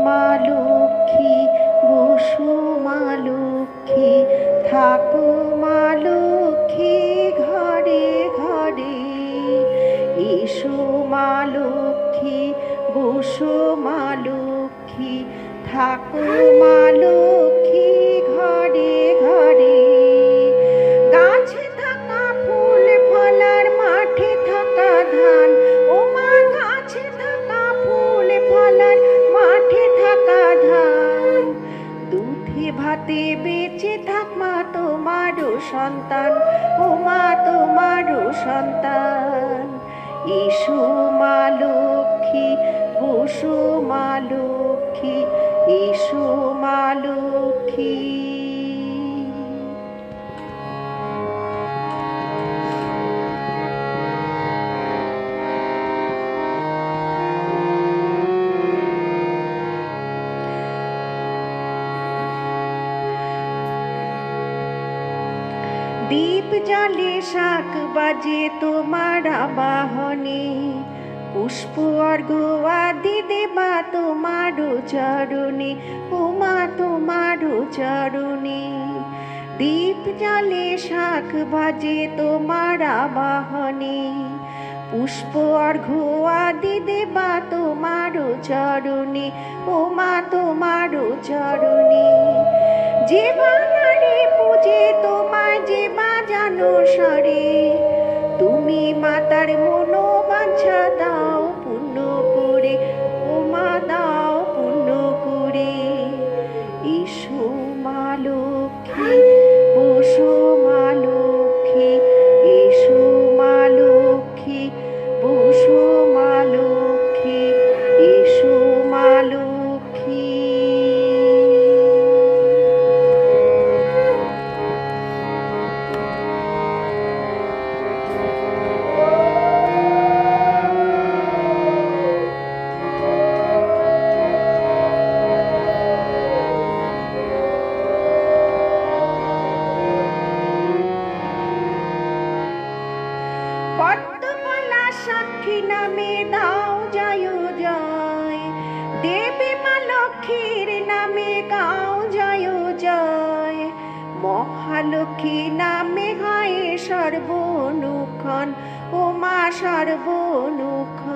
মা লক্ষ্মী, বসো মা লক্ষ্মী, থাকো মা লক্ষ্মী ঘরে ঘরে। এসো মা লক্ষ্মী, বসো মা লক্ষ্মী, থাকো মা লক্ষ্মী ঘরে ঘরে। গাছে থাকা ফুল ফলার, মাঠে থাকা ধান, ও মা গাছে থাকা ফুল ফলার, মাঠে থাকা ধান। দুধে ভাতে বেঁচে থাক মা তোমারও সন্তান, ও মা তোমারও সন্তান। এসো মা লক্ষ্মী, বসো মা লক্ষ্মী, এসো মা লক্ষ্মী। দীপ জ্বালে শাক বাজে তোমার আবাহনে, পুষ্প অর্ঘ্য আদি দেবা তোমারও চরণে, ও মা তোমারও চরণে। দীপ জ্বালে শাক বাজে তোমার আবাহনে, পুষ্প অর্ঘ্য আদি দেবা তোমারও চরণে, ও মা তোমারও চরণে। যে বানারে পূজে তোমায়, যে বাজানো স্বরে, তুমি মাতার মনোবাঞ্ছা দাও পূর্ণ করে, ও মা দাও পূর্ণ করে। এসো মা লক্ষ্মী, বসো মা লক্ষ্মী, এসো মা লক্ষ্মী, বসো মা লক্ষ্মী, এসো মা লক্ষ্মী। পদ্মমালা সাক্ষী নামে দাও জয় জয়, দেবী মা লক্ষ্মীর নামে গাও জয় জয়। মহালক্ষ্মী নামে হয় সর্বনুক্ষণ, ও মা সর্বনুক্ষণ।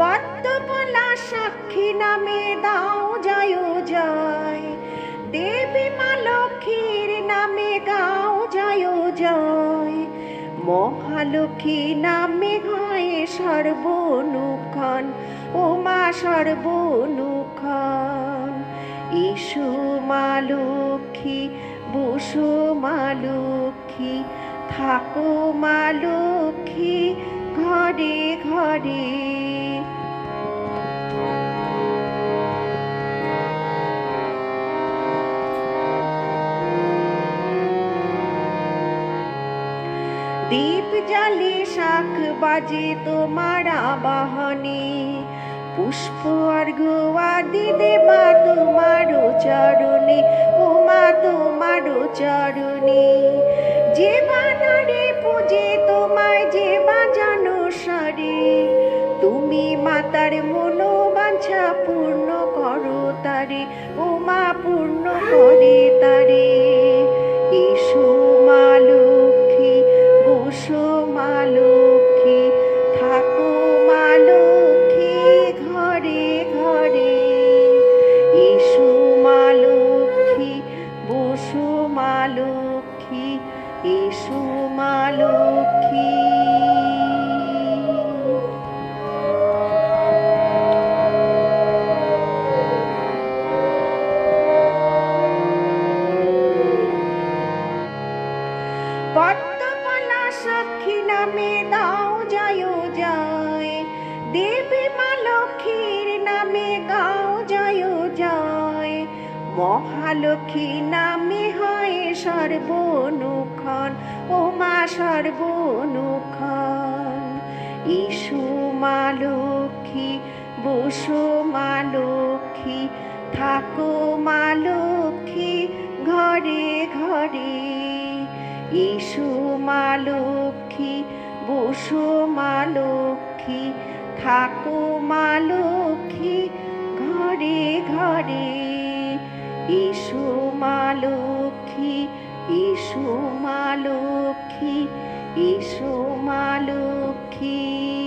পদ্মমালা সাক্ষী নামে দাও জয় জয়, দেবী মা লক্ষ্মীর নামে গাও জয় জয়। মহালক্ষ্মী নামে হয় সর্বনুক্ষণ, ও মা সর্বনুক্ষণ। এসো মা লক্ষ্মী, বসো মা লক্ষ্মী, থাকো মা লক্ষ্মী ঘরে ঘরে। দীপ জ্বালে শাক বাজে তোমার আবাহনে, পুষ্প অর্ঘ্য আদি দেবা তোমারও চরণে, ও মা তোমারও চরণে। যে বানারে পূজে তোমায়, যে বাজানো স্বরে, তুমি মাতার মনোবাঞ্ছা পূর্ণ করো তারে, ও মা পূর্ণ করে তারে। এসো মা লক্ষ্মী, বসো মা লক্ষ্মী, থাকো মা লক্ষ্মী ঘরে ঘরে। এসো মা লক্ষ্মী, বসো মা লক্ষ্মী, এসো মা লক্ষ্মী। পদ্মমালা সাক্ষী নামে দাও জয় জয়, দেবী মা লক্ষ্মীর নামে গাও জয় জয়। মহালক্ষ্মী নামে হয় সর্বনুক্ষণ, ও মা সর্বনুক্ষণ। এসো মা লক্ষ্মী, বসো মা লক্ষ্মী, থাকো মা লক্ষ্মী ঘরে ঘরে। এসো মা লক্ষ্মী, বসো মা লক্ষ্মী, থাকো মা লক্ষ্মী ঘরে ঘরে এসো মা লক্ষ্মী এসো মা লক্ষ্মী এসো মা লক্ষ্মী